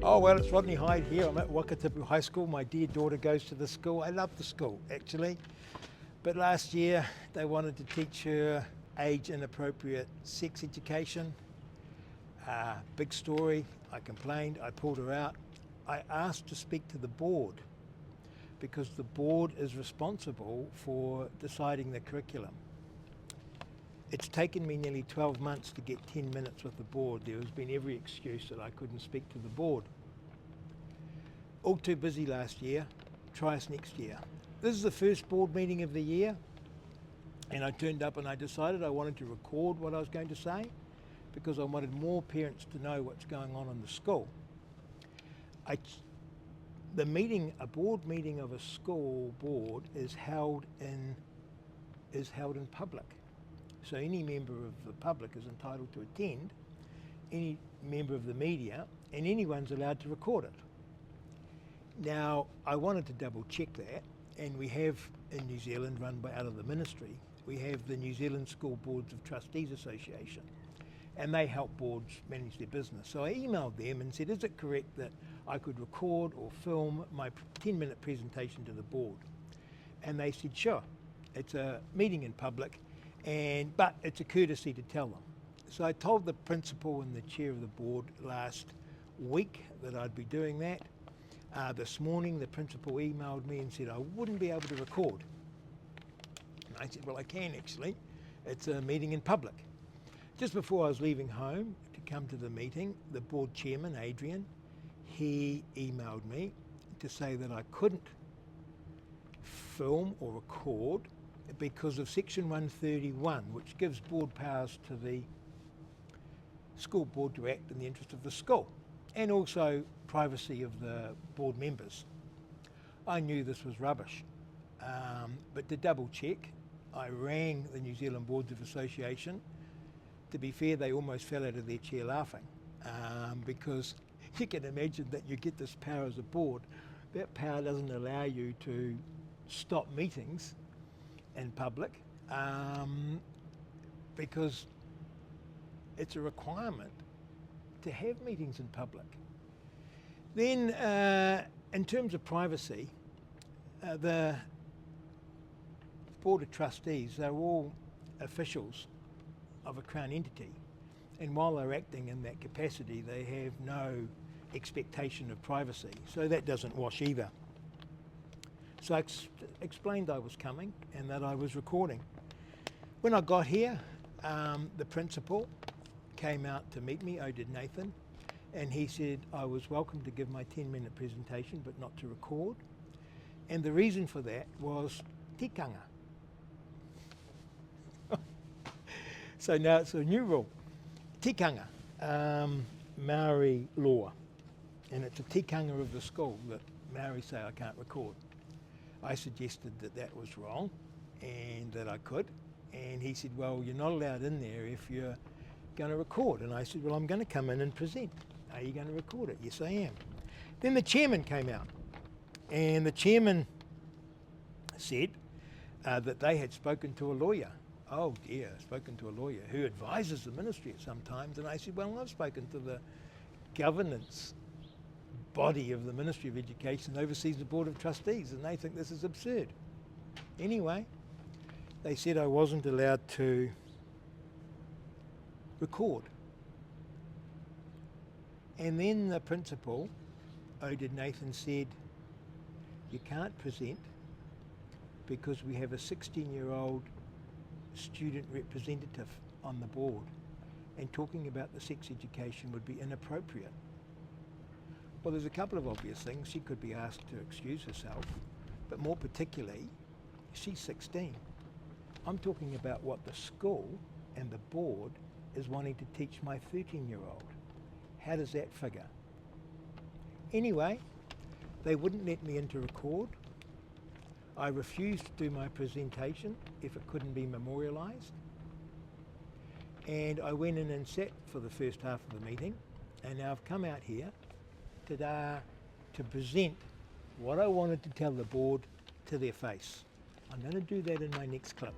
Oh, well, it's Rodney Hide here. I'm at Wakatipu High School. My dear daughter goes to the school. I love the school, actually. But last year, they wanted to teach her age-inappropriate sex education. Big story. I complained. I pulled her out. I asked to speak to the board because the board is responsible for deciding the curriculum. It's taken me nearly 12 months to get 10 minutes with the board. There has been every excuse that I couldn't speak to the board. All too busy last year. Try us next year. This is the first board meeting of the year, and I turned up and I decided I wanted to record what I was going to say because I wanted more parents to know what's going on in the school. A board meeting of a school board is held in public. So any member of the public is entitled to attend, any member of the media, and anyone's allowed to record it. Now, I wanted to double check that, and we have in New Zealand, run by out of the ministry, we have the New Zealand School Boards of Trustees Association, and they help boards manage their business. So I emailed them and said, is it correct that I could record or film my 10-minute presentation to the board? And they said, sure, it's a meeting in public, but it's a courtesy to tell them. So I told the principal and the chair of the board last week that I'd be doing that. This morning the principal emailed me and said I wouldn't be able to record. And I said, well, I can actually. It's a meeting in public. Just before I was leaving home to come to the meeting, the board chairman, Adrian, he emailed me to say that I couldn't film or record because of section 131, which gives board powers to the school board to act in the interest of the school, and also privacy of the board members. I knew this was rubbish, but to double check, I rang the New Zealand Boards of Association. To be fair, they almost fell out of their chair laughing, because you can imagine that you get this power as a board. That power doesn't allow you to stop meetings in public, because it's a requirement to have meetings in public. Then, in terms of privacy, the Board of Trustees, they're all officials of a Crown entity, and while they're acting in that capacity, they have no expectation of privacy, so that doesn't wash either. So I explained I was coming and that I was recording. When I got here, the principal came out to meet me, Nathan, and he said I was welcome to give my 10-minute presentation but not to record. And the reason for that was tikanga. So now it's a new rule. Tikanga, Maori law, and it's a tikanga of the school that Maori say I can't record. I suggested that that was wrong and that I could, and he said, well, you're not allowed in there if you're going to record. And I said, well, I'm going to come in and present. Are you going to record it? Yes, I am. Then the chairman came out, and the chairman said that they had spoken to a lawyer. Oh dear, spoken to a lawyer who advises the ministry at some times. And I said, well, I've spoken to the governance body of the Ministry of Education oversees the Board of Trustees, and they think this is absurd. Anyway, they said I wasn't allowed to record. And then the principal, Nathan, said, you can't present because we have a 16-year-old student representative on the board, and talking about the sex education would be inappropriate. Well, there's a couple of obvious things. She could be asked to excuse herself, but more particularly, she's 16. I'm talking about what the school and the board is wanting to teach my 13-year-old. How does that figure? Anyway, they wouldn't let me in to record. I refused to do my presentation if it couldn't be memorialised. And I went in and sat for the first half of the meeting, and now I've come out here to present what I wanted to tell the board to their face. I'm going to do that in my next clip.